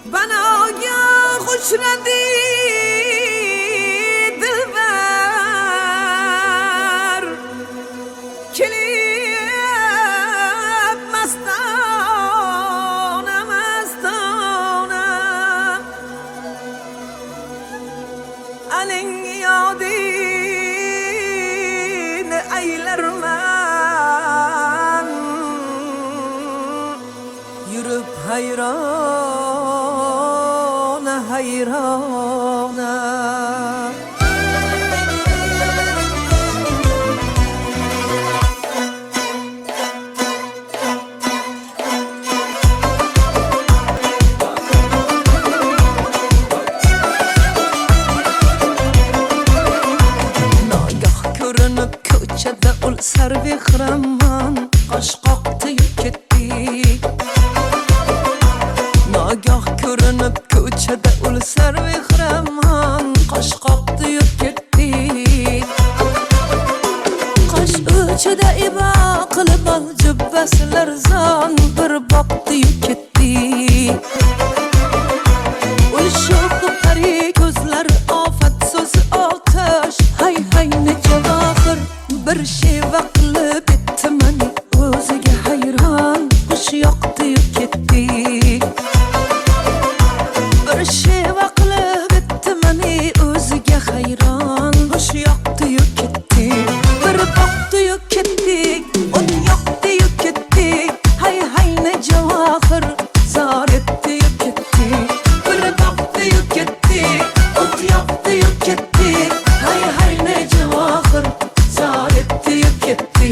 bana ya hoşnadi dilber kelib mastona mastona aling yodini aylarman yürüp hayrana hayrana Nagah ko'rinib ko'chada ul sarvehraman qosh qoqdi ketdi Nagah ko'rinib ko'chada ul sarvehraman qosh qoqdi ketdi Qosh uchida ibo qilib ol jubbasilar zon bir boqdi ketdi Ul sho'x pari ko'zlar ofat so'zi otash hay hay ne javohir bir sheva qilib etdi mani o'ziga hayron xush yoqdi ketdi bir sheva qilib etdi mani o'ziga hayron xush yoqdi ketdi bir boqdi ketdi o't yoqdi ketdi hay hay ne javohir zor etdi ketdi bir boqdi ketdi o't yoqdi ketdi hay hay ne javohir zor etdi ketdi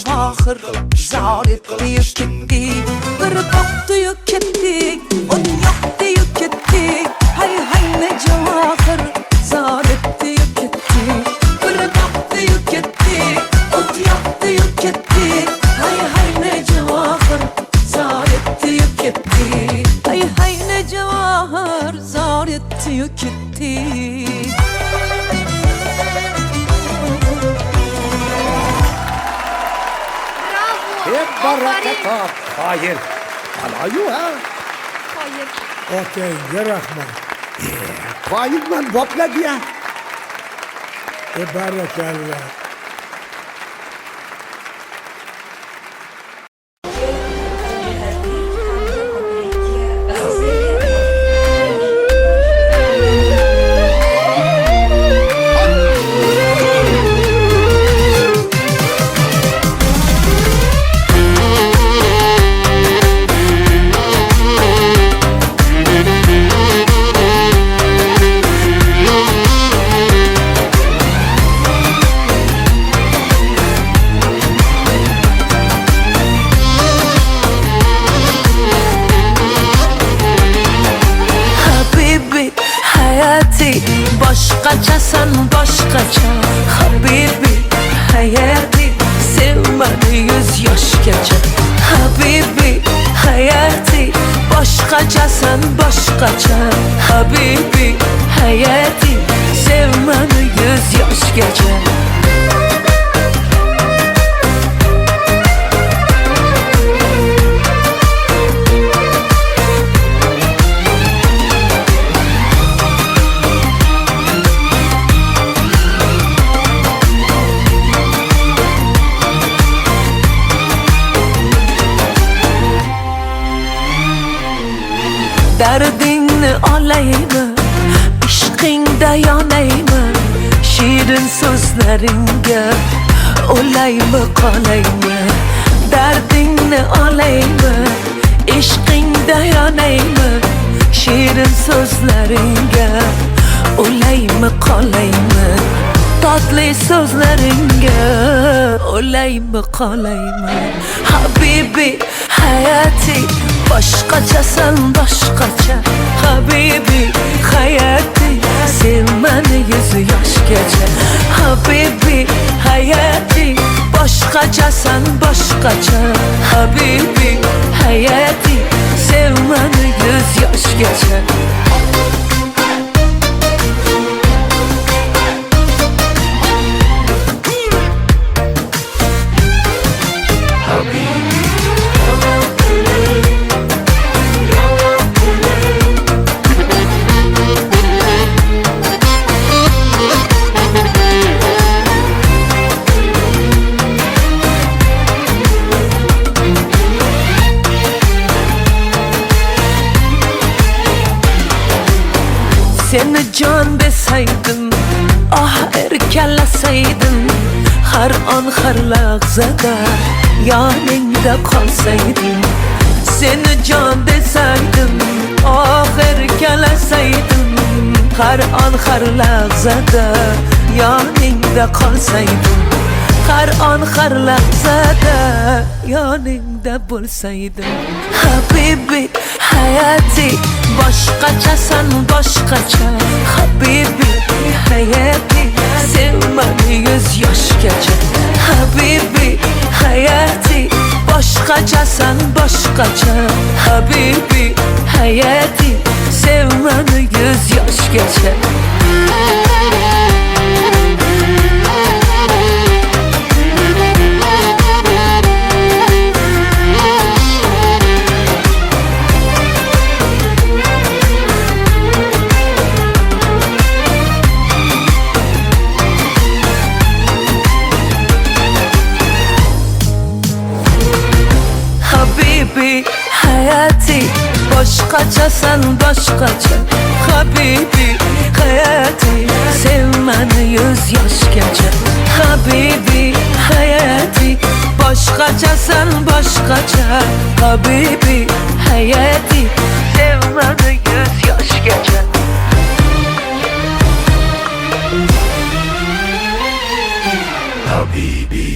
javohir zor etdi ketdi bir boqdi ketdi o't yoqdi ketdi hay hay ne javohir zor etdi ketdi bir boqdi ketdi o't yoqdi ketdi hay hay ne javohir zor etdi ketdi hay hay ne javohir zor etdi ketdi بركة خاير على Hayır. اوكي يا رحمن خاير من بطلق يا بارك الله Başqachasan boshqacha Habibi hayati Sevmani 100 yoshgacha Habibi hayati Başqachasan boshqacha Habibi hayati Sevmani 100 yoshgacha Derdini olaymi, ishqingda yonaymi Shirin so'zlaringga o'laymi qolaymi Derdini olaymi, ishqingda yonaymi Shirin so'zlaringga o'laymi qolaymi Tatlı so'zlaringga o'laymi qolaymi Habibi hayati Başqachasan boshqacha Habibi hayati Sevmani 100 yoshgacha Habibi hayati Başqachasan boshqacha Habibi hayati Sevmani 100 yoshgacha Seni can deseydim, ah erkelaseydim Her an her lahzada yanında kalsaydım Seni can deseydim, ah erkelaseydim Her an her lahzada yanında kalsaydım Her an her lahzada yanında bulsaydım Habibi hayati Başqachasan boshqacha Habibi hayati Sevmani 100 yoshgacha Habibi hayati Başqachasan boshqacha Habibi hayati Sevmani 100 yoshgacha Habibi hayati Başqachasan boshqacha Habibi hayati Sevmani 100 yoshgacha Habibi hayati Başqachasan boshqacha Habibi hayati Sevmani 100 yoshgacha Habibi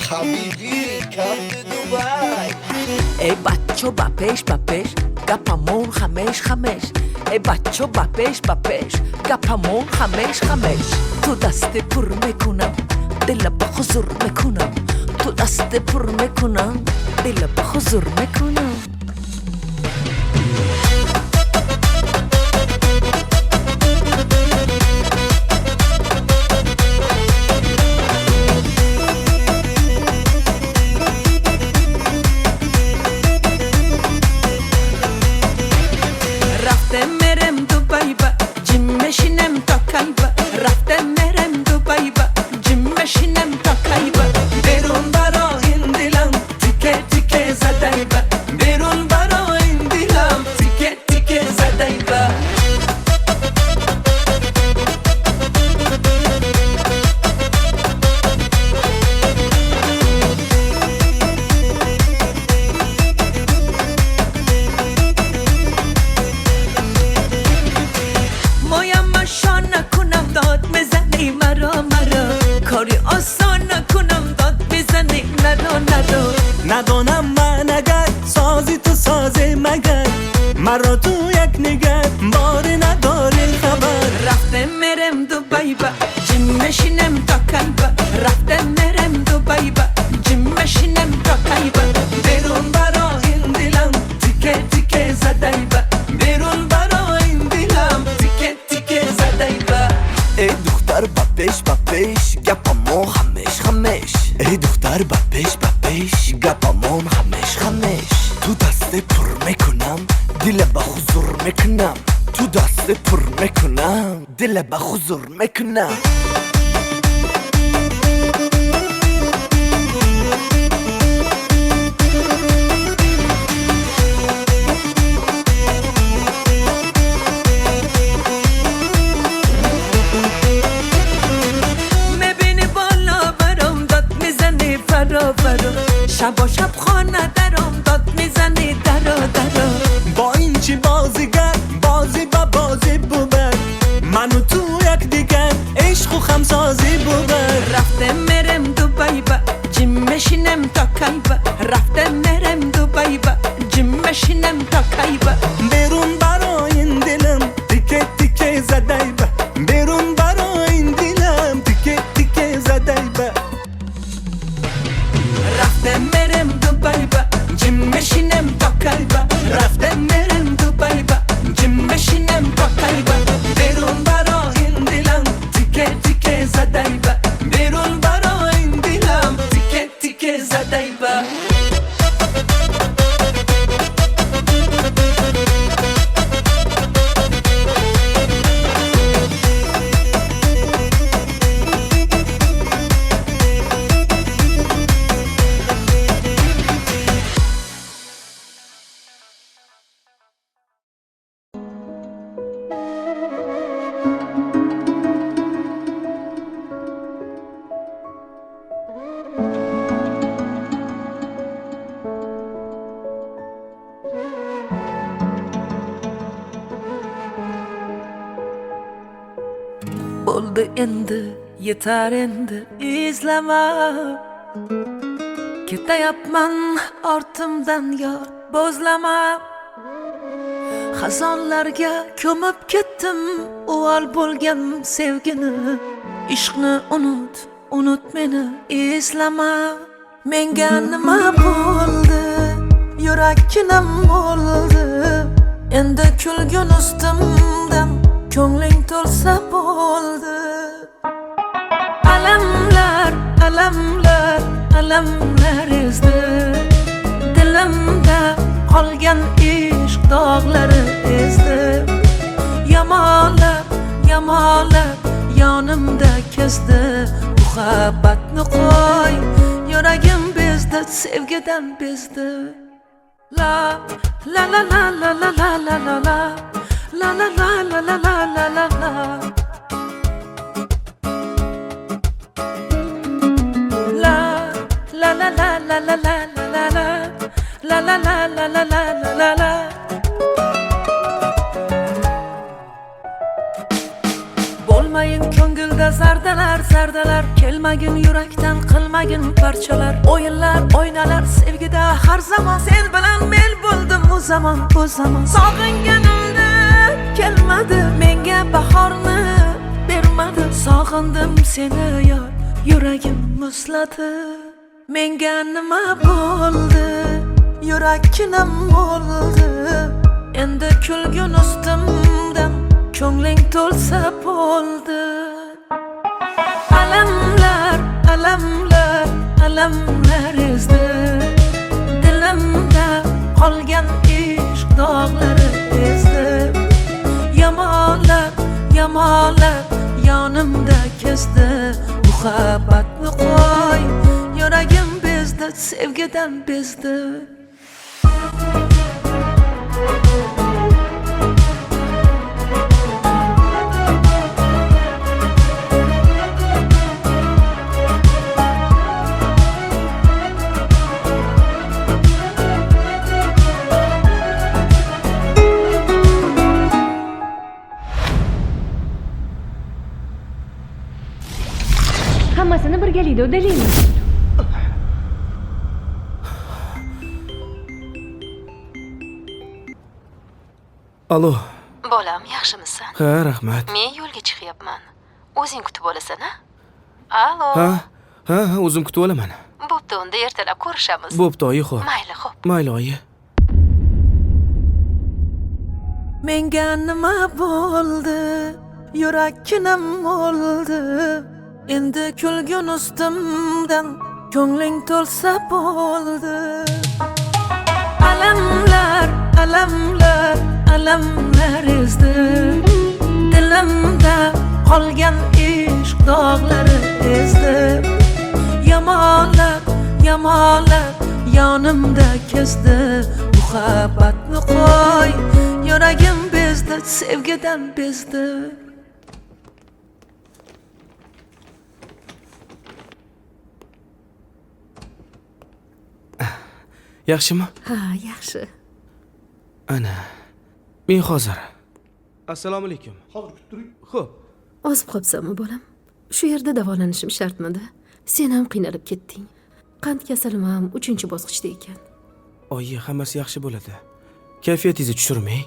Habibi, come to Dubai. Ey baccio bapesh bapesh Gapamon 5 Ey baccio bapesh bapesh Gapamon 5 Tu daste pur mekunam Dil ba huzur mekunam Tu daste pur mekunam Dil ba huzur mekunam ندانم من اگر سازی تو سازه مگر مرا تو یک نگر باری نداری خبر رفته مرم دوبای با جیم مشینم تا کلبا رفته مرم دوبای با جیم مشینم تا کلبا بیرون برا این دلم تیکه تیکه زدای با بیرون برا این دلم تیکه تیکه زدای با ای دختر بپیش گپامون خمش ای دختر بپیش گپامون خمش تو دست پر میکنم دل به حضور میکنم تو دست پر میکنم دل به حضور میکنم شب و شب خانه درم داد میزنی درا با این چی بازیگر بازی با بازی ببر منو تو یک دیگر عشق و خمسازی ببر رفته مرم دوبای با جیم مشینم تا کلبا رفته مرم دوبای با جیم مشینم تا کلبا بیرون برا این دلم تیکه تیکه زدای با بیرون برا این دلم تیکه تیکه زدای با رفته مرم دوبای با جیم مشینم تا کلبا رفته مرم دوبای با جیم مشینم تا کلبا بیرون برا این دلم تیکه تیکه زدای با بیرون برا این دلم تیکه تیکه زدای با Bo'ldi endi, yetar endi izlama Ketayapman ortimdan yor bo'zlama Xazonlarga ko'mib ketdim uvol bo'lgan sevgini Ishqni unut meni eslama Menga nima bo'ldi, yurakkinam bo'ldi Endi kulgun ustimdan ko'ngling to'lsa bo'ldi Alamlar ezdi Dilimda qolgan ishq dog'lari ezdi Yamalab yonimda kezdi Muhabbatni qo'y yuragim bezdi sevgidan bezdi La la la la la la la la la la La la la la la la la la la La la la la la la la la la La la la la la la la la la Bo'lmayin ko'ngilda zardalar Kelmagin yurakdan qilmagin parchalar O'yinlar o'ynalar sevgida har zamon Sen bilan men bo'ldim u zamon Sog'inganimda kelmadi menga bahorni bermadi Sog'indim seni yor yuragim muzladi Menga nima bo'ldi yurakkinam bo'ldi Endi kulgun ustimdan ko'ngling to'lsa bo'ldi Alamlar ezdi Dilimda qolgan ishq dog'lari ezdi Yamalab yonimda kezdi Muhabbatni qo'y yuragim bezdi sevgidan bezdi Hammasini birgalikda uddalaymiz. Alo. Bolam, yaxshimisan? Ha, rahmat. Men yo'lga chiqyapman. O'zing kutib olasan-a? Alo. Ha, o'zim kutib olaman. Bo'pti, unda ertalab ko'rishamiz. Bo'pti, oyi, xo'p. Mayli, xo'p. Mayli, oyi. Menga nima bo'ldi? Yurakkinam oldi. Endi kulgun ustimdan ko'ngling to'lsa bo'ldi. Alamlar, alamlar, alamlar ezdi. Dilimda qolgan ishq dog'lari ezdi. Yamalab, yamalab yonimda kezdi. Muhabbatni qo'y, yuragim bezdi, sevgidan bezdi. Yaxshimi? Ha, yaxshi. Ana. Men hozir. Assalomu alaykum. Hozir kutib turing. Xo'p. Ozib qolibsanmi, bolam? Shu yerda davolanishim shartmidi? Sen ham qiynalib ketding. Qand kasalim ham 3-bosqichda ekan. Oyi, hammasi yaxshi bo'ladi. Kayfiyatingizni tushirmang.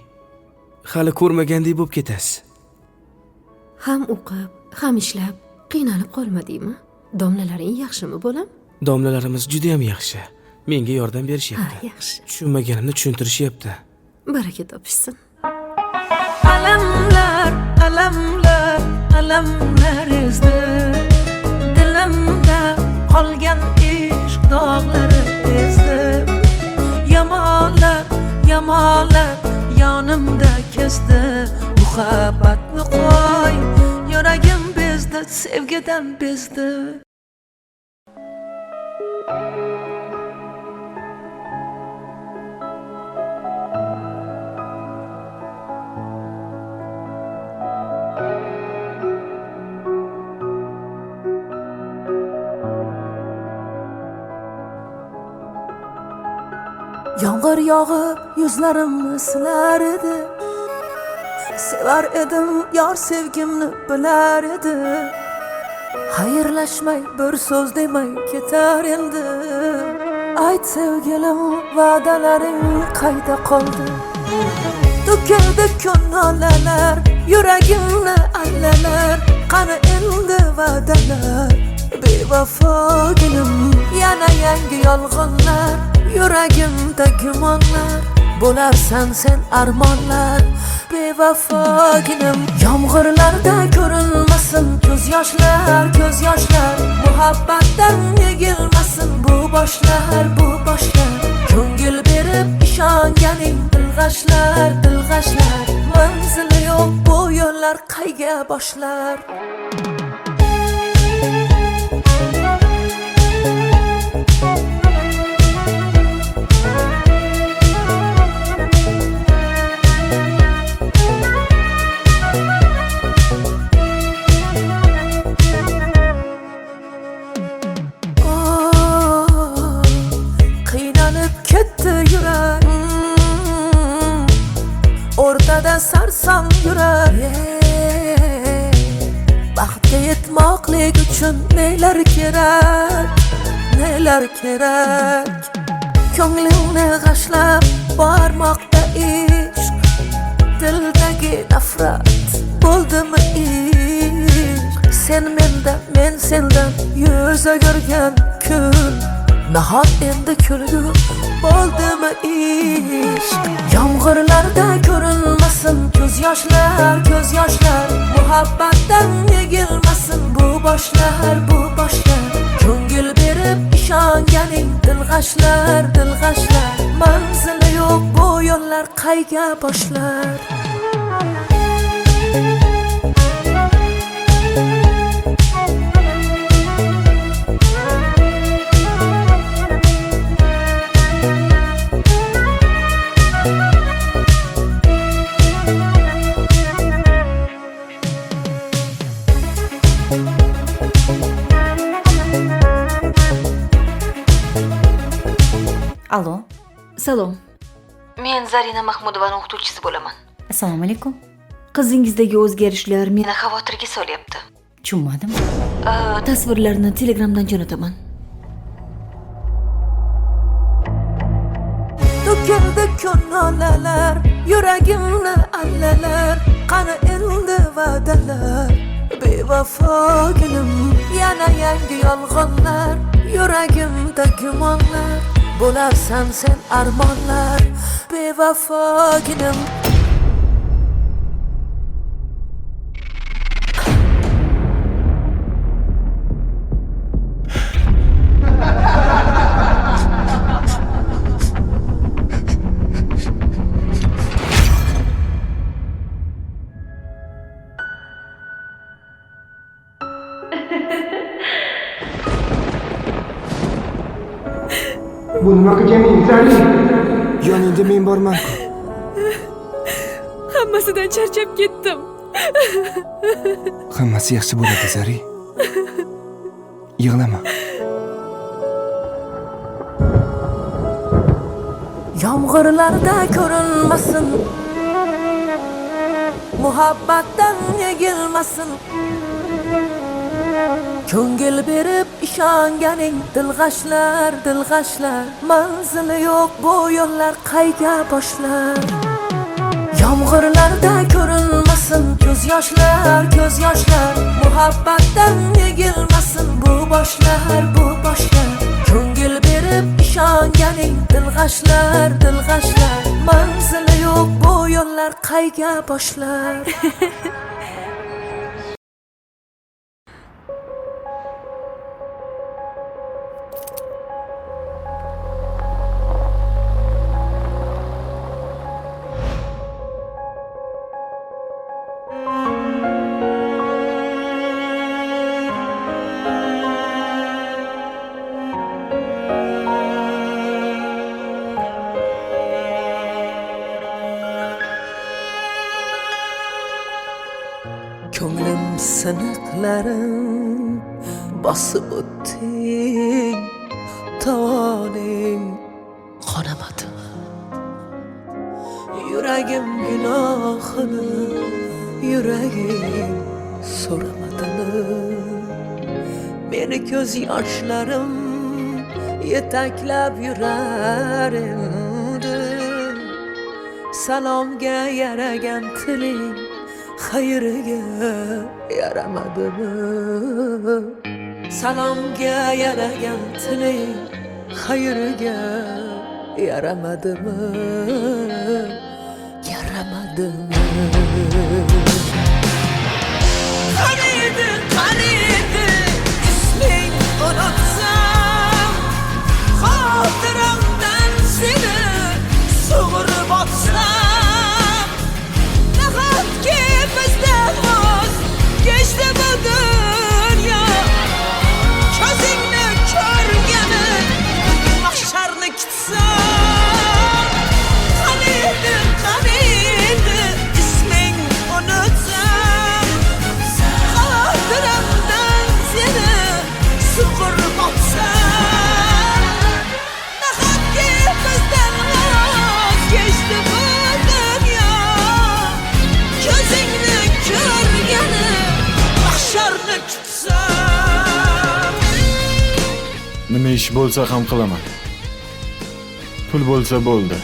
Hali ko'rmagandek bo'lib ketasiz. Ham o'qib, ham ishlab qiynalib qolmadingmi? Domlalaring yaxshimi, bolam? Domlalarimiz juda ham yaxshi. Menga yordam Ha, berishyapti. yaxshi. Tushunmaganimni tushuntirishyapti. Baraka topishsin. Alamlar, alamlar, alamlar ezdi. Dilimda qolgan ishq dog'lari ezdi. Yamalab, yamalab yonimda kezdi. Muhabbatni qo'y, yuragim bezdi, sevgidan bezdi. Yomg'ir yog'ib yuzlarimni silar edi. Sevar edim, yor sevgimni bilar edi. Xayrlashmay bir so'z demay ketar endi. Ayt sevgilim, va'dalaring qayda qoldi? To'kildi ko'nglalar, yuragimni allalar. Qani endi va'dalar, bevafoginim. Yana yangi yolg'onlar, yuragimda gumonlar. Bo'larsan sen armonlar, bevafoginim. Yomg'irlarda ko'rinmasin ko'z yoshlar, ko'z yoshlar. Muhabbatdan yegilmasin bu boshlar, bu boshlar. Ko'ngil berib ishonganing dilg'ashlar, dilg'ashlar. Manzili yo'q bu yo'llar qayga boshlar? O'rtada sarson yurar. Baxtga yetmoqlik uchun nelar kerak, nelar kerak. Ko'nglingni g'ashlab bormoqda ishq. Dildagi nafrat bo'ldimi ishq? Sen mendan, men sendan yuz o'girgan kun. Nahot endi kulgu bo'ldimi ishq? Yomg'irlarda ko'rinmasin ko'z yoshlar, ko'z yoshlar. Muhabbatdan yegilmasin bu boshlar, bu boshlar. Ko'ngil berib ishonganing dilg'ashlar, dilg'ashlar. Manzili yo'q bu yo'llar qayga boshlar? Alo. Salom. Men Zarina Mahmudovaning o'qituvchisi bo'laman. Assalomu alaykum. Qizingizdagi o'zgarishlar meni Meni xavotirga solyapti. Tushunmadim. tasvirlarni Telegramdan jo'nataman. To'kildi ko'nglalar, Yüreğimle alleler Kanı endi vadalar Bevafo günüm Yana yangi yolg'onlar Yüreğimde gümonlar Bo'larsan sen armonlar Bevafo günüm Bu nima qilganing Zari? Yoningda men borman-ku. Hammasidan charchab ketdim. Hammasi yaxshi bo'ladi, Zari. Yig'lama. Yomg'irlarda ko'rinmasin Muhabbatdan yegilmasin Ko'ngil berib ishonganing dilg'ashlar Manzili yo'q bu yo'llar qayga boshlar Yomg'irlarda ko'rinmasin ko'z yoshlar Muhabbatdan yegilmasin bu boshlar Ko'ngil berib ishonganing dilg'ashlar Manzili yo'q bu yo'llar qayga boshlar Ko'nglim siniqlarim bosib o'tding Tovoning qonamadimi Yuragim gunohini Yuragim so'ramadimi Meni ko'z yoshlarim yetaklab yurar endi Salomga yaragan tiling Xayriga yaramadimi Salomga yaragan tiling Xayriga yaramadimi Qaniydi isming unutsam Xotiramdan seni sug'urib otsam Nahotki bizdan voz kechdi bu dunyo Ko'zingni ko'rgani mahsharni kitsam Qaniydi isming unutsam Xotiramdan seni sug'urib otsam Nahotki bizdan voz kechdi bu dunyo Ko'zingni ko'rgani mahsharni kitsam Nima ish bo'lsa ham qilaman. Pul bo'lsa bo'ldi.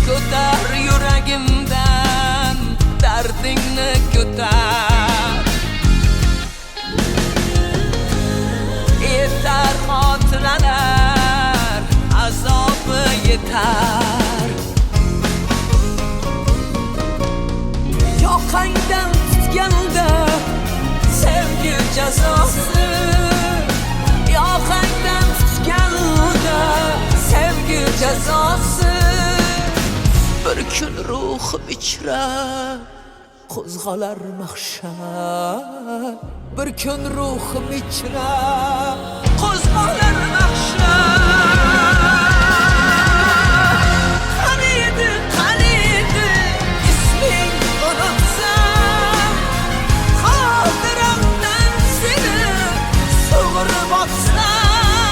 Ko'tar yuragimdan dardingni ko'tar Yetar xotiralar azobi yetar Yoqangdan tutganda sevgi jazosi Yoqangdan tutganda sevgi jazosi Bir kun ruhim ichra qo'zg'alar mahshar Bir kun ruhim ichra qo'zg'alar mahshar Qaniydi isming unutsam Xotiramdan seni sug'urib otsam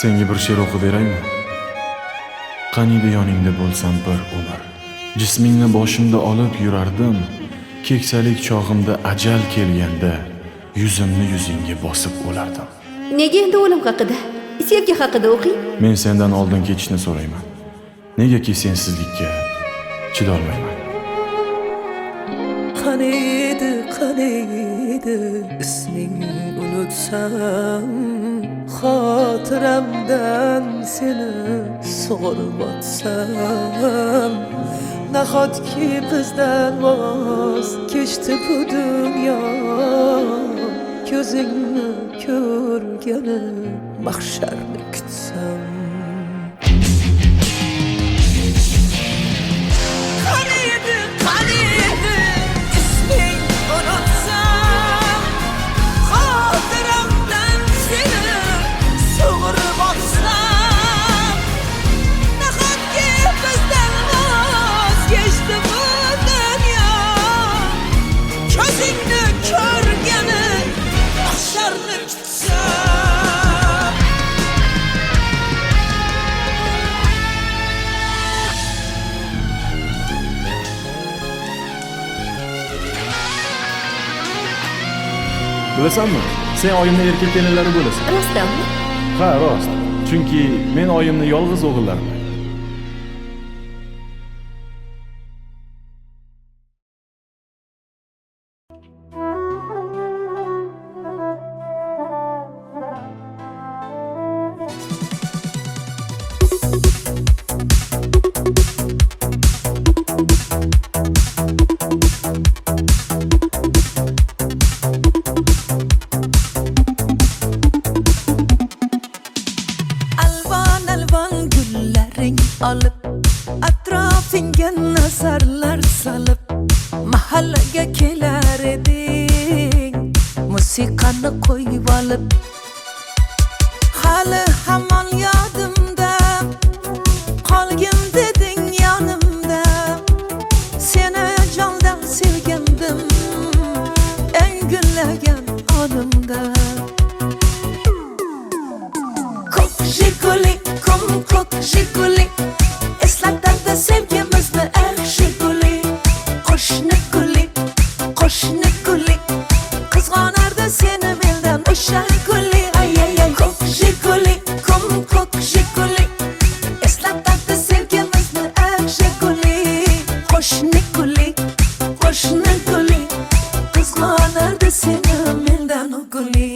Senga bir she'r o'qib beraymi? Qaniydi yoningda bo'lsam bir umr. Jismingni boshimda olib yurardim. Keksalik chog'imda ajal kelganda yuzimni yuzingga bosib o'lardim. Nega endi o'lim haqida, sevgi haqida o'qing? Men sendan oldin ketishni so'rayman. Negaki sensizlikka chidolmayman. Qaniydi ismingni unutsam, xotiramdan seni sug'urib o'tsam, nahotki bizdan voz kechdi bu dunyo, ko'zingni ko'rgani mahsharni kutsam. Qaniydi isming unutsam, xotiramdan seni sug'urib o'tsam, nahotki bizdan voz kechdi bu dunyo, ko'zingni ko'rgani mahsharni kutsam. Bilasanmi? Sen oyimni erkak kelinlari bo'lasan. Rostdanmi? Ha, rost. Chunki men oyimni yolg'iz o'g'illarman. Alvon gullaring olib, atrofingga nazarlar solib, mahallaga kelar eding, musiqani qo'yib olib. Hali hamon yodimda, qolgin deding yonimda, seni jondan sevgandim, eng gullagan onimda. Jiguli, ko'k jiguli, eslatadi sevgimizni jiguli. Qo'shni guli, qizg'onardi seni mendan o'sha guli. Ko'k jiguli, ko'k jiguli, eslatadi sevgimizni jiguli. Qo'shni guli, qizg'onardi seni mendan guli.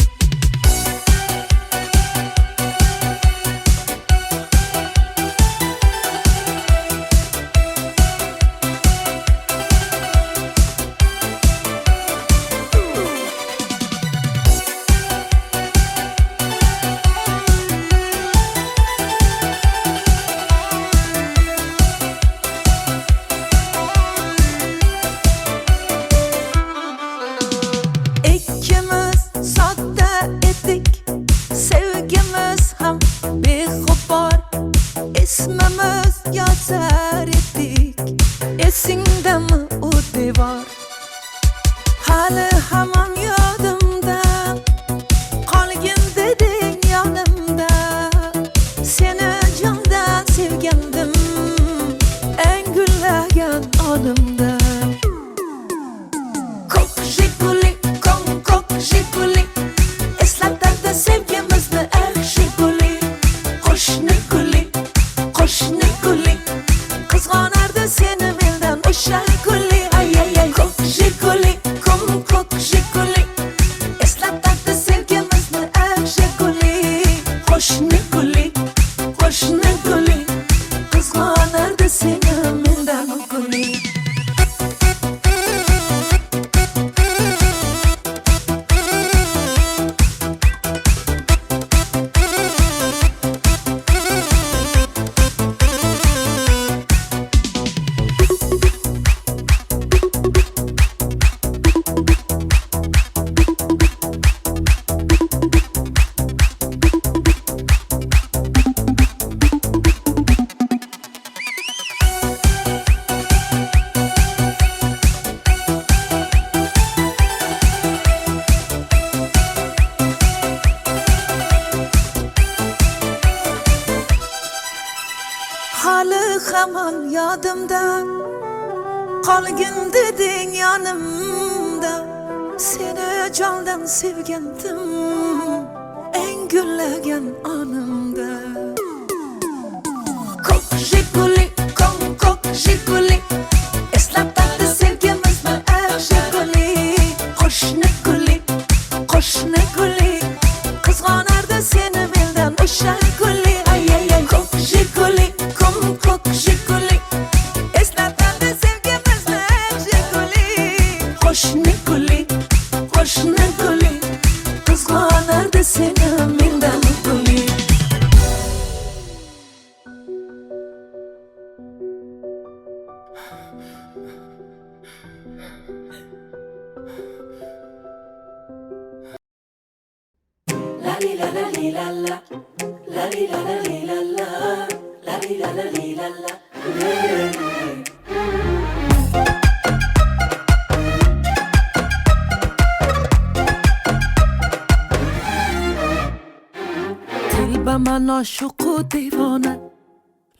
zamon yodimda, qolgin deding yonimda. Seni jondan sevgandim, eng gullagan onimda. Ko'k Jiguli, ko'k Jiguli, eslatadi sevgimizni ar Jiguli. Qo'shni guli, qo'shni guli, qizg'onardi seni mendan o'sha guli. Ay ay ay, ko'k Jiguli, ko'k Jiguli, eslatadi sevgimizni ar Jiguli. Qo'shni guli, qo'shni guli, qizg'onardi seni mendan guli. Telbaman oshiqu devona,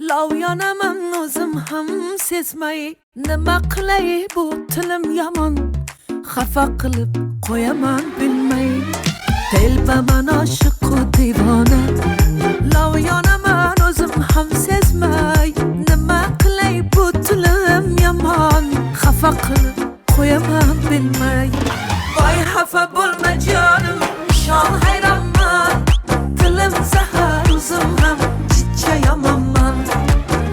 lov yonaman o'zim ham sezmay. Nima qilay bu tilim yomon, xafa qilib qo'yaman bilmay. Telbaman oshiqu devona, lov yonaman o'zim ham sezmay. Nima qilay bu tilim yomon, xafa qilib qo'yaman bilmay. Voy xafa bo'lma jonim, shon hayronman. Tilim zahar o'zim ham chicha yomonman.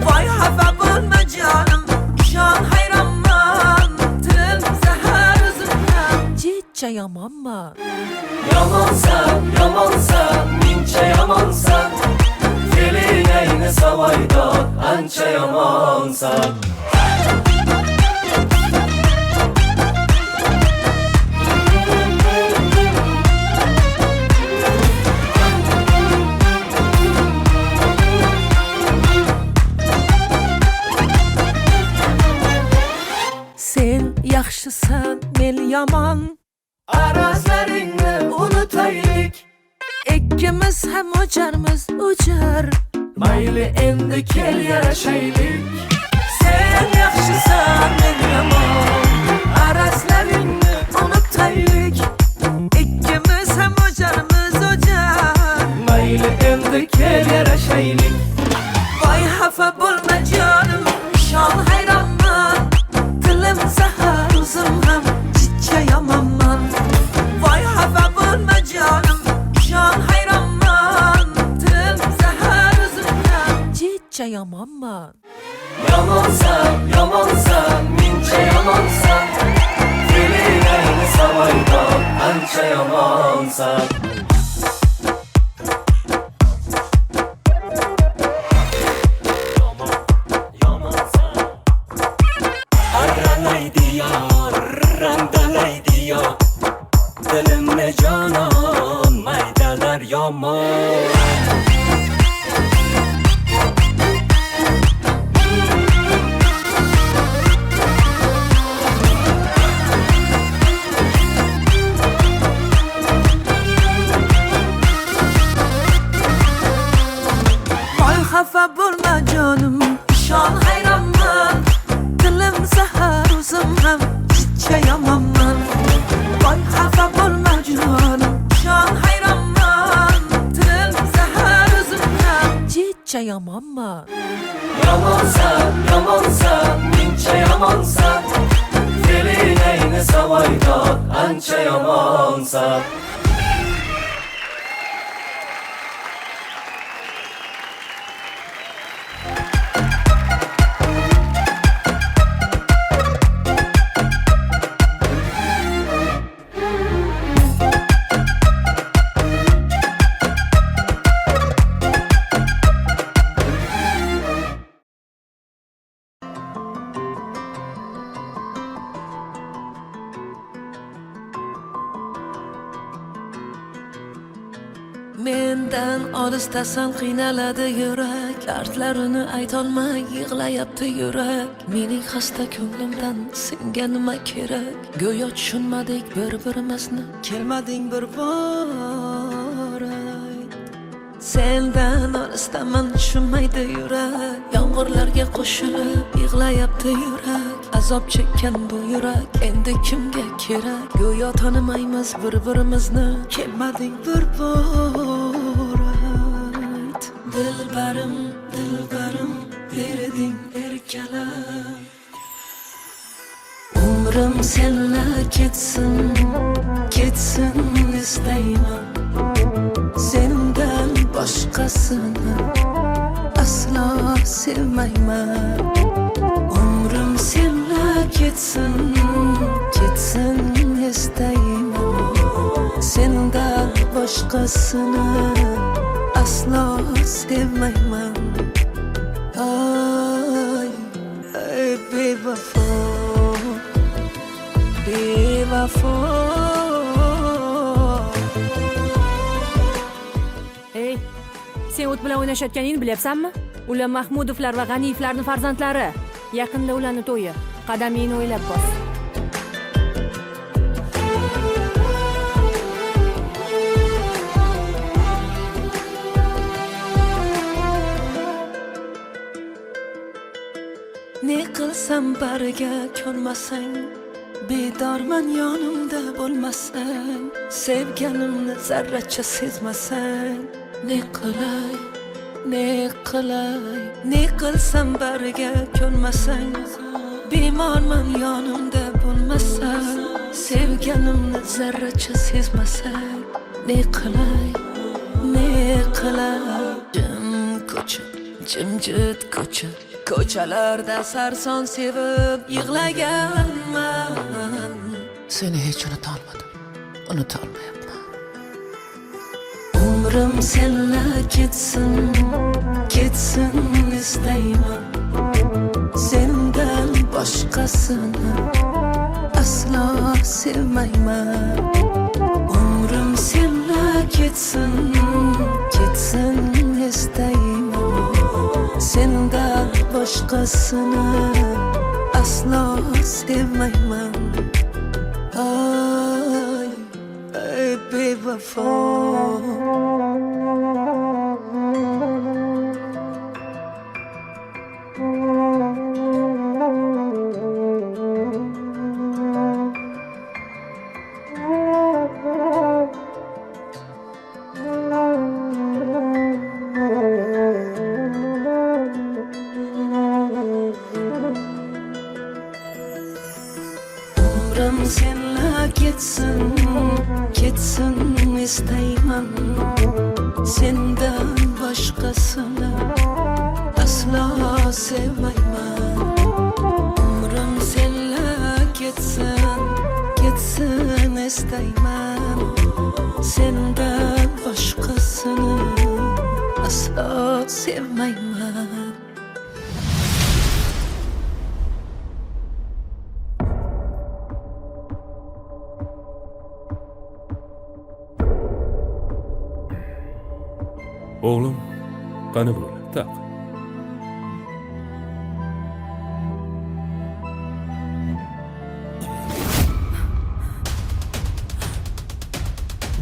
Voy xafa bo'lma jonim, shon hayronman. Tilim zahar o'zim ham chicha yomonman. Yomonsan, yomonsan, mincha yomonsan. Fe'ling ayni savoydor, ancha yomonsan. Sen yaxshisan, men yomon. Arazlaringni unutaylik. Ikkimiz ham o'jarmiz, o'jar. Mayli endi kel yarashaylik. Sen yaxshisan, men yomon. Arazlaringni unutaylik. Ikkimiz ham o'jarmiz, o'jar. Mayli endi kel yarashaylik. Voy xafa bo'lma jonim, shon hayronman. Tilim zahar o'zim ham chicha yomonman. Voy xafa bo'lma jonim, shon hayronman. Tilim zahar o'zim ham chicha yomonman. Yomonsan, yomonsan, mincha yomonsan. Fe'ling ayni savoydor, ancha yomonsan. Randalaydi yo, dilimni jonon maydalar yomon. Voy xafa bo'lma jonim, shon hayronman. Tilim zahar o'zim ham chicha yomonman. Voy xafa bo'lma jonim, shon hayronman. Tilim zahar o'zim ham chicha yomonman. Yomonsan, yomonsan, mincha yomonsan. Fe'ling ayni savoydor, ancha yomonsan. Mendan olisdasan, qiynaladi yurak. Dardlarini aytolmay yig'layapti yurak. Mening xasta ko'nglimdan senga nima kerak? Go'yo tushunmadik bir-birimizni, kelmading bir bor. sendan olisdaman tushunmaydi yurak yomg'irlarga qo'shilib yig'layapti yurak azob chekkan bu yurak endi kimga kerak go'yo tanimaymiz bir-birimizni kelmading bir bor ayt dilbarim dilbarim berding erkalam umrim senla ketsin ketsin istayman sendan boshqasini aslo sevmayman umrim senla ketsin ketsin istayman sendan boshqasini aslo sevmayman ay ay bevafo bevafo Ey, sen o't bilan o'ynashayotganingni bilyapsanmi? Ular Mahmudovlar va G'aniyevlarning farzandlari. Yaqinda ularning to'yi. Qadamingni o'ylab bos. Ne qilsam bariga ko'nmasang bedorman yonimda bo'lmasang sevganimni zarracha sezmasang ne qilay ne qilay ne qilsam bariga ko'nmasang bemorman yonimda bo'lmasang sevganimni zarracha sezmasang ne qilay ne qilay jim ko'cha jimjit ko'cha ko'chalarda sarson sevib yig'laganman seni hech unutolmayapman umrim senla ketsin ketsin istayman sendan boshqasini aslo sevmayman umrim senla ketsin ketsin istayman sendan boshqasini aslo sevmayman ay ay bevafo umrim senla ketsin ketsin istayman sendan boshqasini aslo sevmayman umrim senla ketsin ketsin istayman sendan boshqasini aslo sevmayman Oğlum, qani bo'ladi, taq.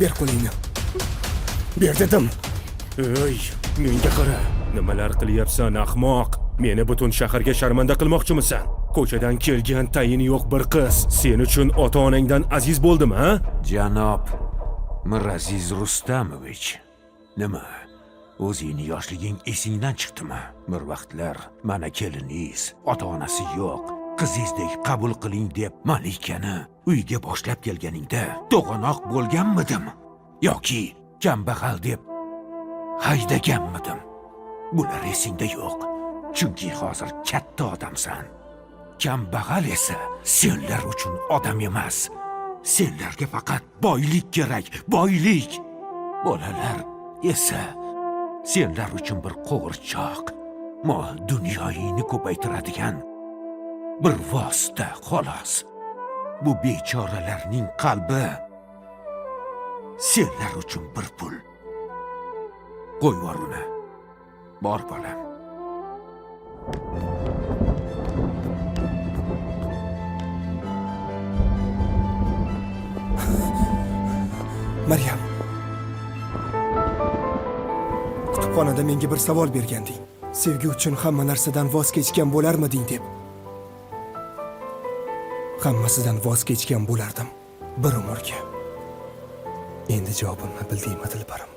Ber qo'lingni. Ber dedim. Ey, menga qara. Nimalar qilyapsan, ahmoq? Meni butun shaharga sharmanda qilmoqchimisan? Ko'chadan kelgan tayini yo'q bir qiz sen uchun ota-onangdan aziz bo'ldimi, ha? Janob Miraziz Rustamovich. Nima? O'zingni yoshliging esingdan chiqdimi? Bir vaqtlar mana keliningiz, ota-onasi yo'q, qizingizdek qabul qiling deb Malikani uyga boshlab kelganingda to'g'anoq bo'lganmidim yoki kambag'al deb haydaganmidim? Bular esingda yo'q. Chunki hozir katta odamsan. Kambag'al esa senlar uchun odam emas. Senlarga faqat boylik kerak, boylik. Bolalar esa senlar uchun bir qo'g'irchoq, mol dunyoyingni ko'paytiradigan bir vosita xolos. Bu bechoralarning qalbi senlar uchun bir pul. Qo'y vor uni. Bor bolam. Maryam. kutubxonada menga bir savol berganding. Sevgi uchun hamma narsadan voz kechgan bo'larmiding deb. Hammasidan voz kechgan bo'lardim bir umrga. Endi javobimni bildingmi Dilbarim?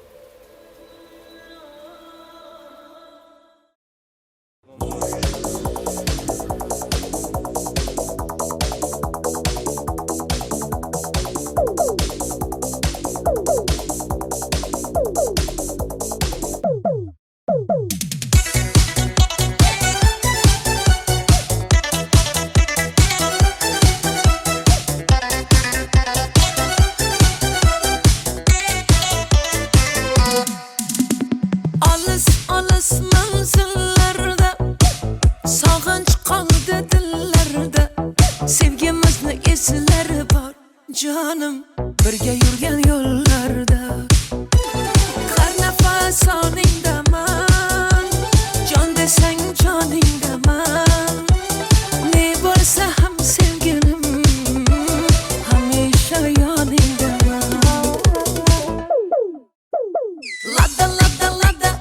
Olis manzillarda sog'inch qoldi dillarda sevgimizni eslari bor jonim birga yurgan yo'llarda har nafas oningdaman jon desang joningdaman ne bo'lsa ham sevgilim hamisha yoningdaman lada lada lada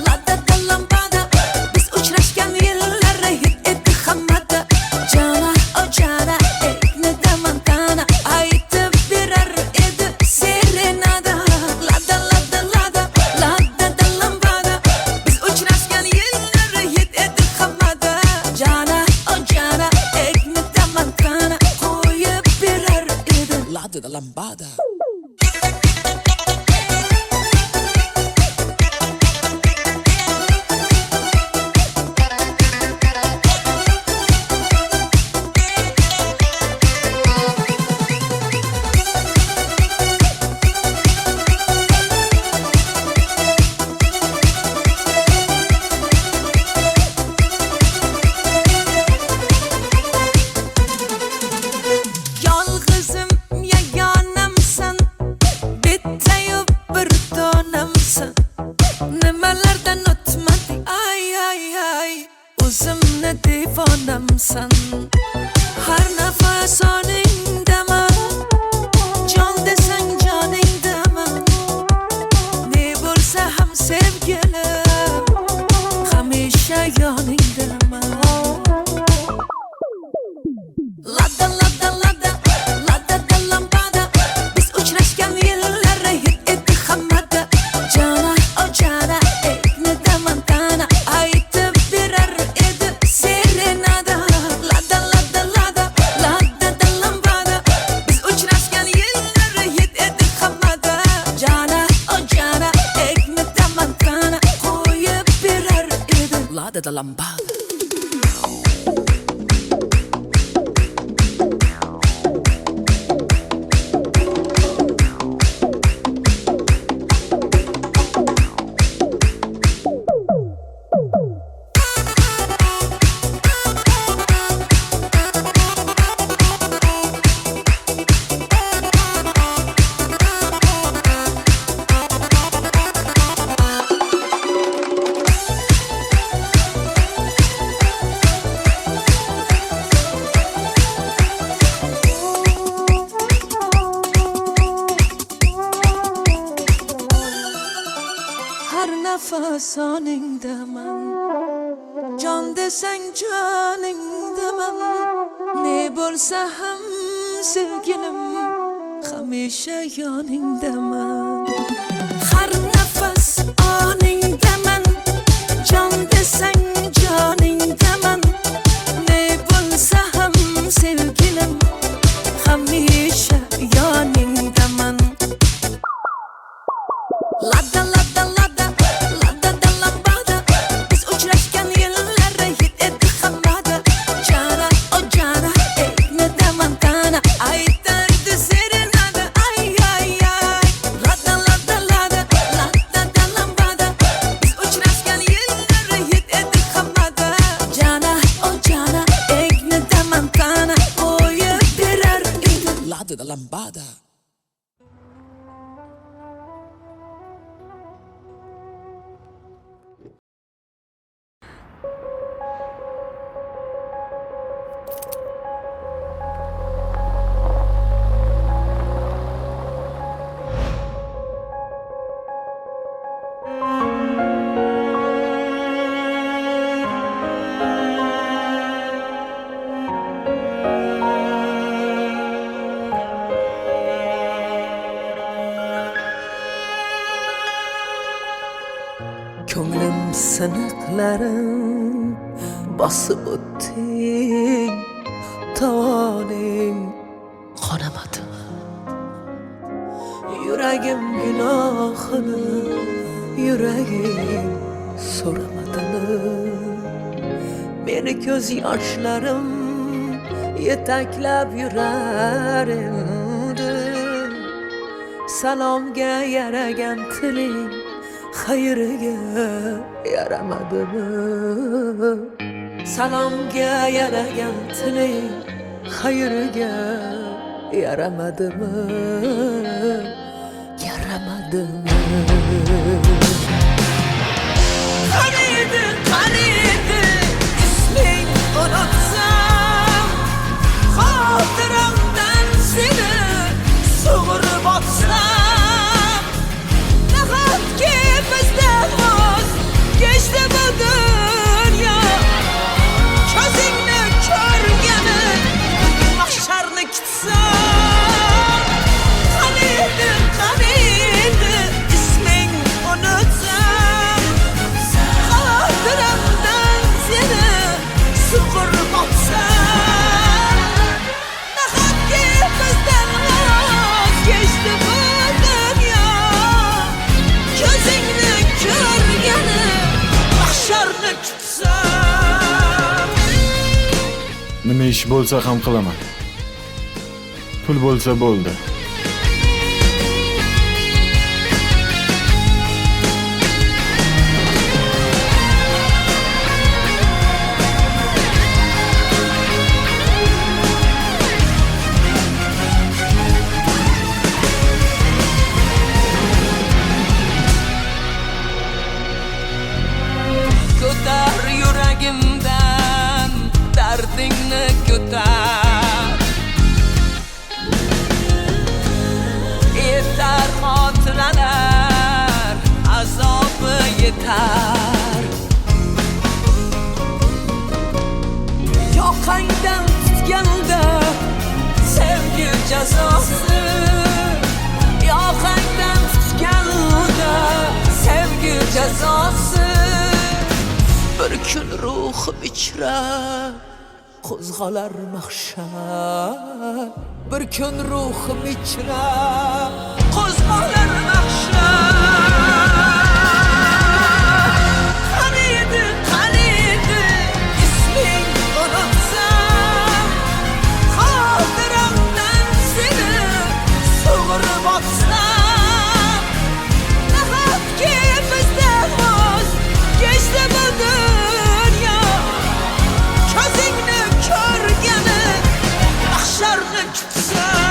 lada da lambada biz uchrashgan yillar hit etdi hammada jana o jana ekni damantana aytib berar edi serenada lada lada lada lada da lambada biz uchrashgan yillar hit etdi hammada jana o jana ekni damantana qo'yib berar edi lada da lambada Yolg'izim yagonamsan bittayu bir donamsan nimalardan o'tmadik ay ay ay o'zimni devonamsan har nafas oningdaman jon desang joningdaman ne bo'lsa ham sevgilim hamisha yoningdaman lada lada lada lada da lambada biz uchrashgan yillar hit etdi hammada jana o jana ekni damantana aytib berar edi serenada lada lada lada lada da lambada biz uchrashgan yillar hit etdi hammada jana o jana ekni damantana qo'yib berar edi lada da lambada har nafas oningdaman jon desang joningdaman ne bo'lsa ham sevgilim hamisha yoningdaman har nafas oningdaman jon desang joningdaman ne bo'lsa ham sevgilim hamisha yoningdaman lada lada lada lada da lambada biz uchrashgan yillar hit etdi hammada jana o jana ekni damantana aytardi serenada ay ay ay lada lada lada lada da lambada biz uchrashgan yillar hit etdi hammada jana o jana ekni damantana qo'yib berar edi lada da lambada ko'nglim siniqlarim bosib o'tding tovoning qonamadimi yuragim gunohini yuragim so'ramadimi meni ko'z yoshlarim yetaklab yurar endi salomga yaragan tiling xayriga yaramadimi salomga yaragan tiling xayriga yaramadimi yaramadimi qaniydi isming unutsam xotiramdan seni sug'urib otsam nahotki bizdan voz kechdi bu dunyo ko'zingni ko'rgani mahsharni kutsam qaniydi isming unutsam xotiramdan seni sug'urib otsam nahotki bizdan voz kechdi bu dunyo ko'zingni ko'rgani mahsharni kutsam Nima ish bo'lsa ham qilaman. Pul bo'lsa bo'ldi. ko'tar yuragimdan dardingni ko'tar yetar xotiralar azobi yetar yoqangdan tutganda sevgi jazosi yoqangdan tutganda sevgi jazosi bir kun ruhim ichra qo'zg'alar mahshar bir kun ruhim ichra qo'zg'alar mahshar qaniydi isming unutsam xotiramdan seni sug'urib otsam nahotki bizdan voz kechdi bu dunyo ko'zingni ko'rgani mahsharni kutsam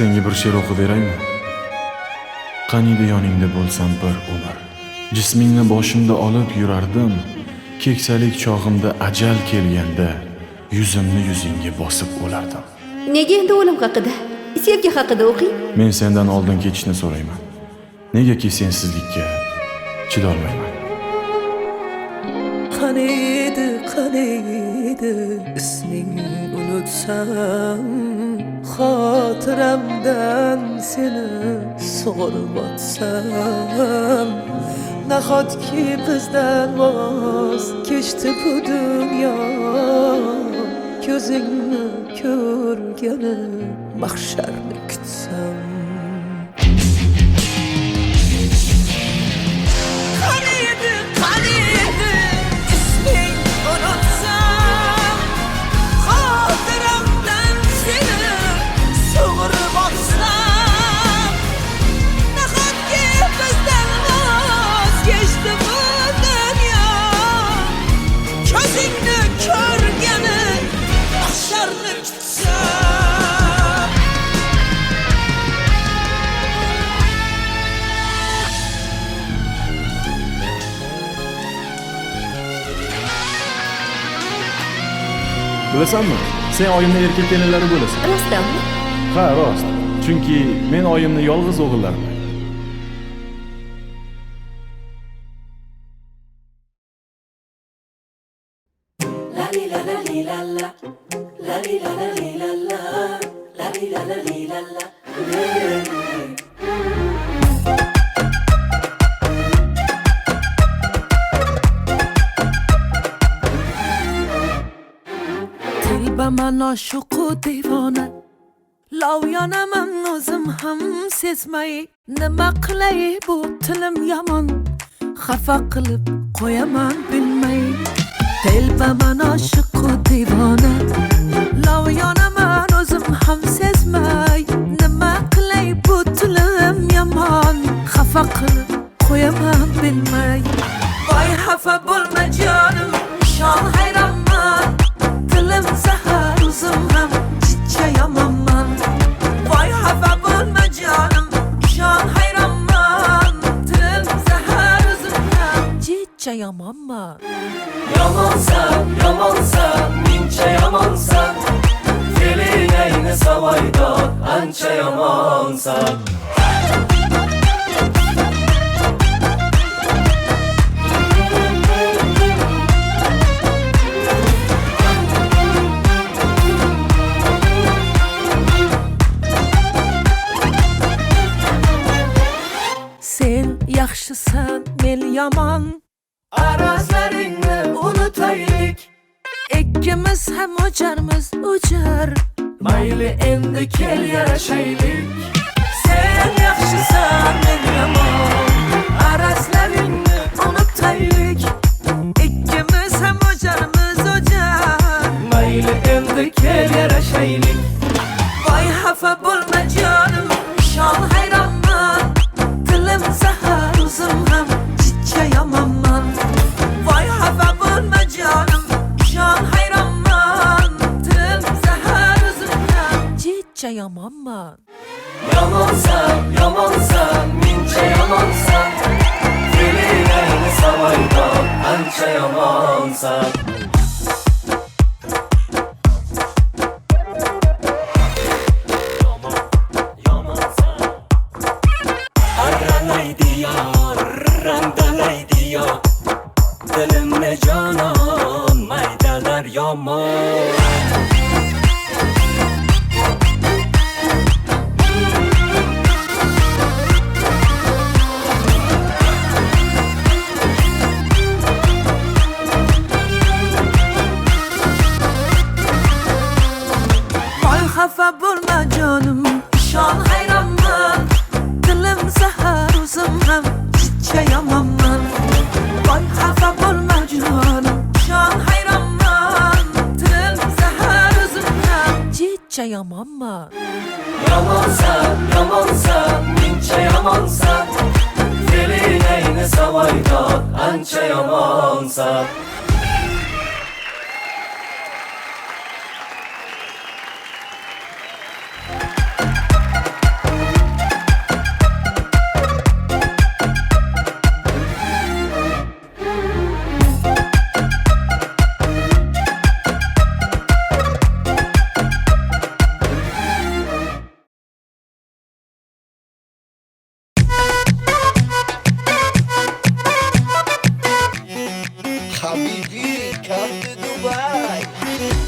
Senga bir she'r o'qib beraymi? Qaniydi yoningda bo'lsam bir umr. Jismingni boshimda olib yurardim. Keksalik chog'imda ajal kelganda yuzimni yuzingga bosib o'lardim. Nega endi o'lim haqida, sevgi haqida o'qing? Men sendan oldin ketishni so'rayman. Negaki sensizlikka chidolmayman. qaniydi isming unutsam xotiramdan seni sug'urib otsam nahotki bizdan voz kechdi bu dunyo ko'zingni ko'rgani mahsharni kutsam qani edi isming unutsam xotiramdan seni sug'urib olsam nahotki bizdan voz kechdi bu dunyo ko'zingni ko'rgani mahsharni kutsam Bilasanmi? Sen oyimni erkak kelinlari bo'lasan. Rostdanmi? Ha, rost. Chunki men oyimni yolg'iz o'g'illarman. Telbaman oshiqu devona lov yonaman o'zim ham sezmay nima qilay bu tilim yomon xafa qilib qo'yaman bilmay telbaman oshiqu devona lov yonaman o'zim ham sezmay nima qilay bu tilim yomon xafa qilib qo'yaman bilmay voy xafa bo'lma jonim shon hayronman tilim zahar o'zim ham chichayomanman voy xafa bo'lma jonim shon hayronman tilim zahar o'zim ham chichayomanman yomonsan mincha yomonsan fe'ling ayni savoydor ancha yomonsan sen yaxshisan men yomon arazlaringni unutaylik ikkimiz ham o'jarmiz o'jar mayli endi kel yarashaylik sen yaxshisan men yomon arazlaringni unutaylik ikkimiz ham o'jarmiz o'jar mayli endi kel yarashaylik voy xafa bo'lma jonim shon hayronman tilim zahar o'zim ham chichayomanman voy xafa bo'lma jonim shon hayronman tilim zahar o'zim ham chichayomanman yomonsan mincha yomonsan fe'ling ayni savoydor ancha yomonsan dilimni jonon maydalar yomon voy xafa bo'lma jonim shon hayronman tilim zahar o'zim ham chichayomanman voy xafa bo'lma jonim shon hayronman tilim zahar o'zim ham chichayomanman yomonsan mincha yomonsan fe'ling ayni savoydor ancha yomonsan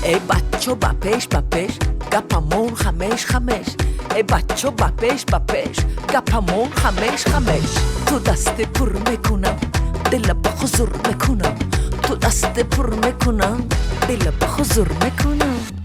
ای بچه با پیش گپمون خمش ای بچه بپش بپش گپمون خمش خمش تو دست پر میکنم دل به حضور میکنم تو دست پر میکنم دل به حضور میکنم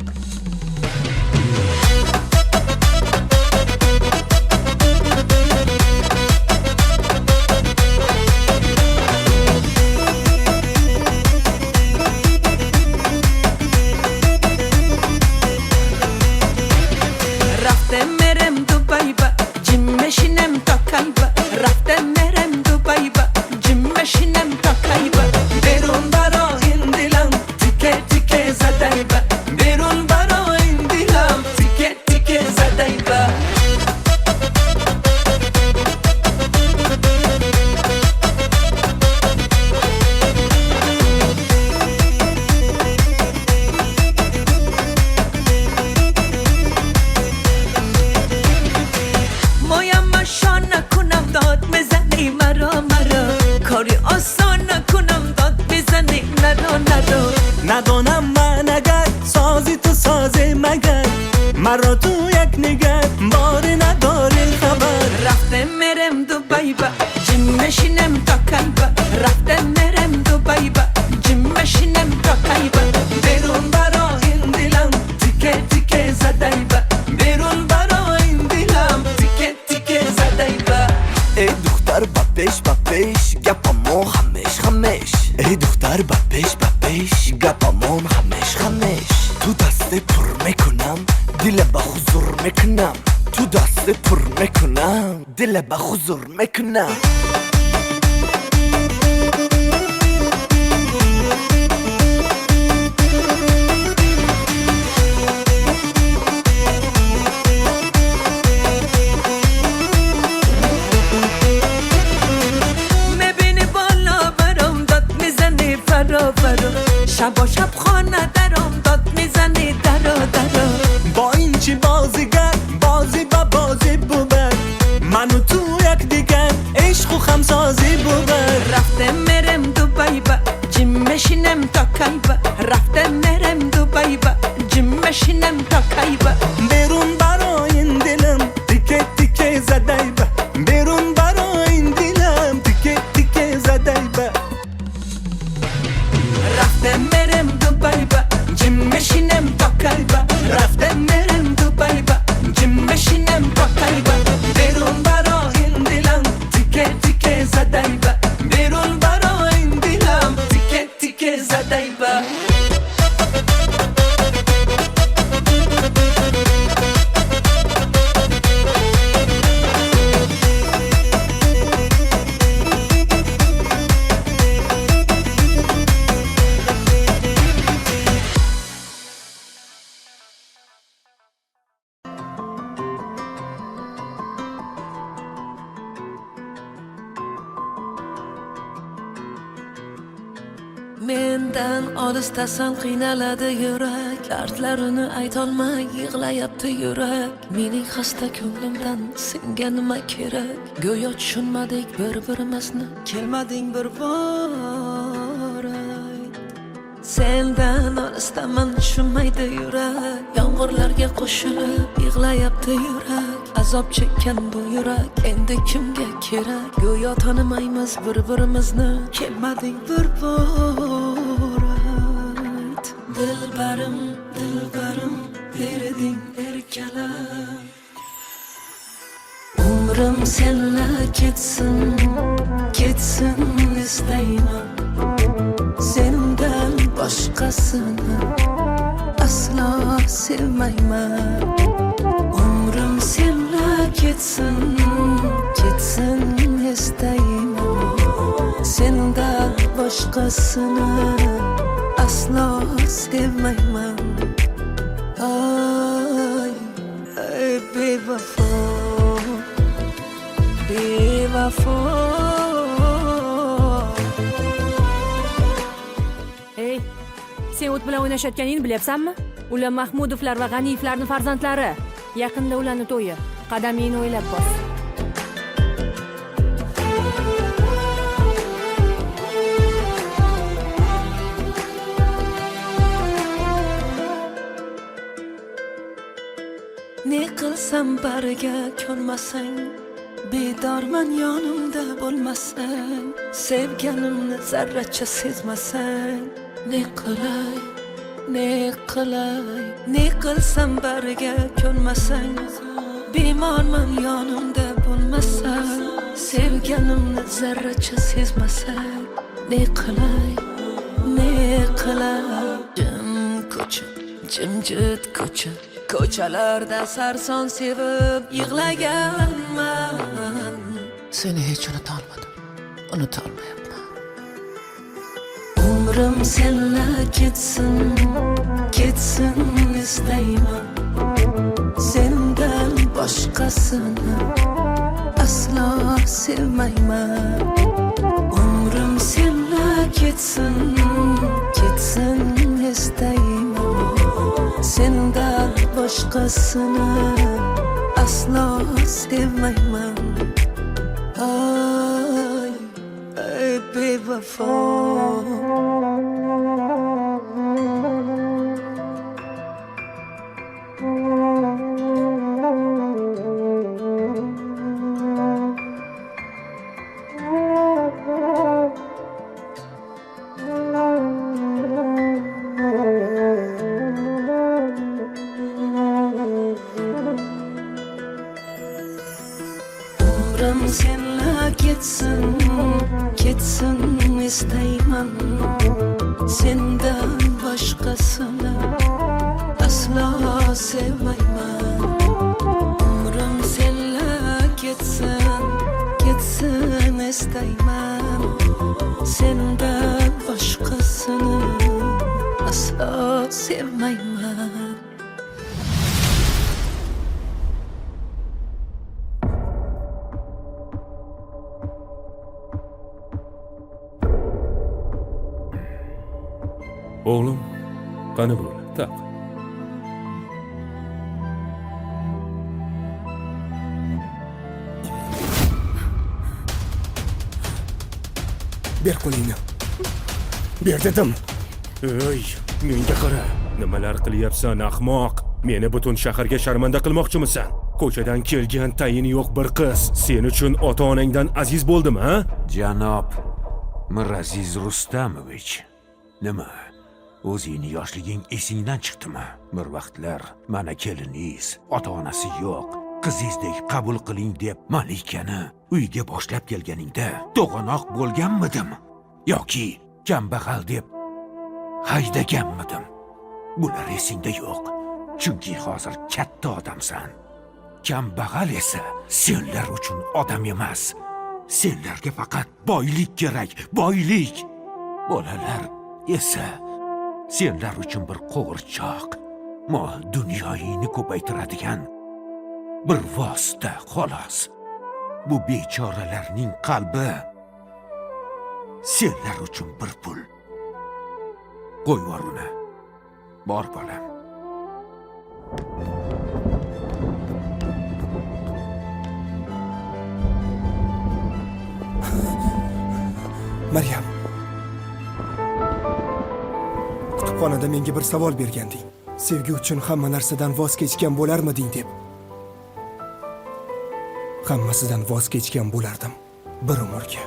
ندانم من اگر سازی تو سازه مگر مرا تو یک نگر باری نداری خبر رفته مرم دوبای با جیم نشینم تا کی با رفته مرم دوبای با جیم نشینم تا کی با بیرون برا این دلم تیکه تیکه زدای با بیرون برا این دلم تیکه تیکه زدای با ای دختر بپش بپش گپمون خمش خمش ای دختر بپش بپش گپمون خمش خمش تو دست پر میکنم دل به حضور میکنم تو دست پر میکنم دل به حضور میکنم شب و شب خانه درم داد میزنی درا درا با این چی بازیگر بازی با بازی بود من و تو یک دیگر عشق و خمسازی بود رفته مرم دوبای با جیم مشینم تا کی با رفته مرم دوبای با جیم مشینم تا کی با بیرون برا این دلم تیکه تیکه زدای با بیرون برا این دلم تیکه تیکه زدای با رفته مرم دوبای با جیم مشینم تا کی با رفته مرم دوبای با جیم مشینم تا کی با بیرون برا این دلم تیکه تیکه زدای با بیرون برا این دلم تیکه تیکه زدای با mendan olisdasan qiynaladi yurak dardlarini aytolmay yig'layapti yurak mening xasta ko'nglimdan senga nima kerak go'yo tushunmadik bir-birimizni kelmading bir bor sendan olisdaman tushunmaydi yurak yomg'irlarga qo'shilib yig'layapti yurak azob chekkan bu yurak endi kimga kerak go'yo tanimaymiz bir-birimizni kelmading bir bor dilbarim dilbarim berding erkalam umrim senla ketsin ketsin istayman sendan boshqasini aslo sevmayman umrim senla ketsin ketsin istayman sendan boshqasini aslo sevmayman ay ay bevafo bevafo ey sen o't bilan o'ynashayotganingni bilyapsanmi ular mahmudovlar va g'aniyevlarni farzandlari yaqinda ularni to'yi qadamingni o'ylab bos qilsam bariga ko'nmasang, bedorman yonimda bo'lmasang, sevganimni zarracha sezmasang, ne qilay, ne qilay, ne qilsam bariga ko'nmasang, bemorman yonimda bo'lmasang, sevganimni zarracha sezmasang, ne qilay, ne qilay. Jim ko'cha, jimjit ko'cha, ko'chalarda sarson sevib yig'laganman. Seni hech unutolmadim, unutolmayapman. Umrim senla ketsin, ketsin istayman. Sendan boshqasini aslo sevmayman. Umrim senla ketsin, ketsin istayman. Sendan boshqasini aslo sevmayman. Ay, ay bevafo. Umrim senla ketsin, ketsin istayman. Sendan boshqasini aslo sevmayman. Umrim senla ketsin, ketsin istayman. Sendan boshqasini aslo sevmayman. O'g'lim, qani bo'l, taq. Ber qo'lingni. Ber dedim. Ey, menga qara. Nimalar qilyapsan, ahmoq? Meni butun shaharga sharmanda qilmoqchimisan? Ko'chadan kelgan tayini yo'q bir qiz sen uchun ota-onangdan aziz bo'ldimi, ha? Janob Miraziz Rustamovich, nima? O'zingni yoshliging esingdan chiqdimi? Bir vaqtlar mana keliningiz, ota-onasi yo'q, qizingizdek qabul qiling deb Malikani uyga boshlab kelganingda to'g'anoq bo'lganmidim yoki kambag'al deb haydaganmidim? Bular esingda yo'q. Chunki hozir katta odamsan. Kambag'al esa senlar uchun odam emas. Senlarga faqat boylik kerak, boylik. Bolalar esa senlar uchun bir qo'g'irchoq, mol dunyoyingni ko'paytiradigan bir vosita xolos. Bu bechoralarning qalbi senlar uchun bir pul. Qo'y vor uni. Bor bolam. Maryam. Kutubxonada menga bir savol berganding. Sevgi uchun hamma narsadan voz kechgan bo'larmiding deb. Hammasidan voz kechgan bo'lardim bir umrga.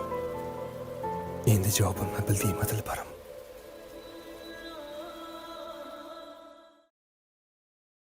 Endi javobimni bildingmi, Dilbarim?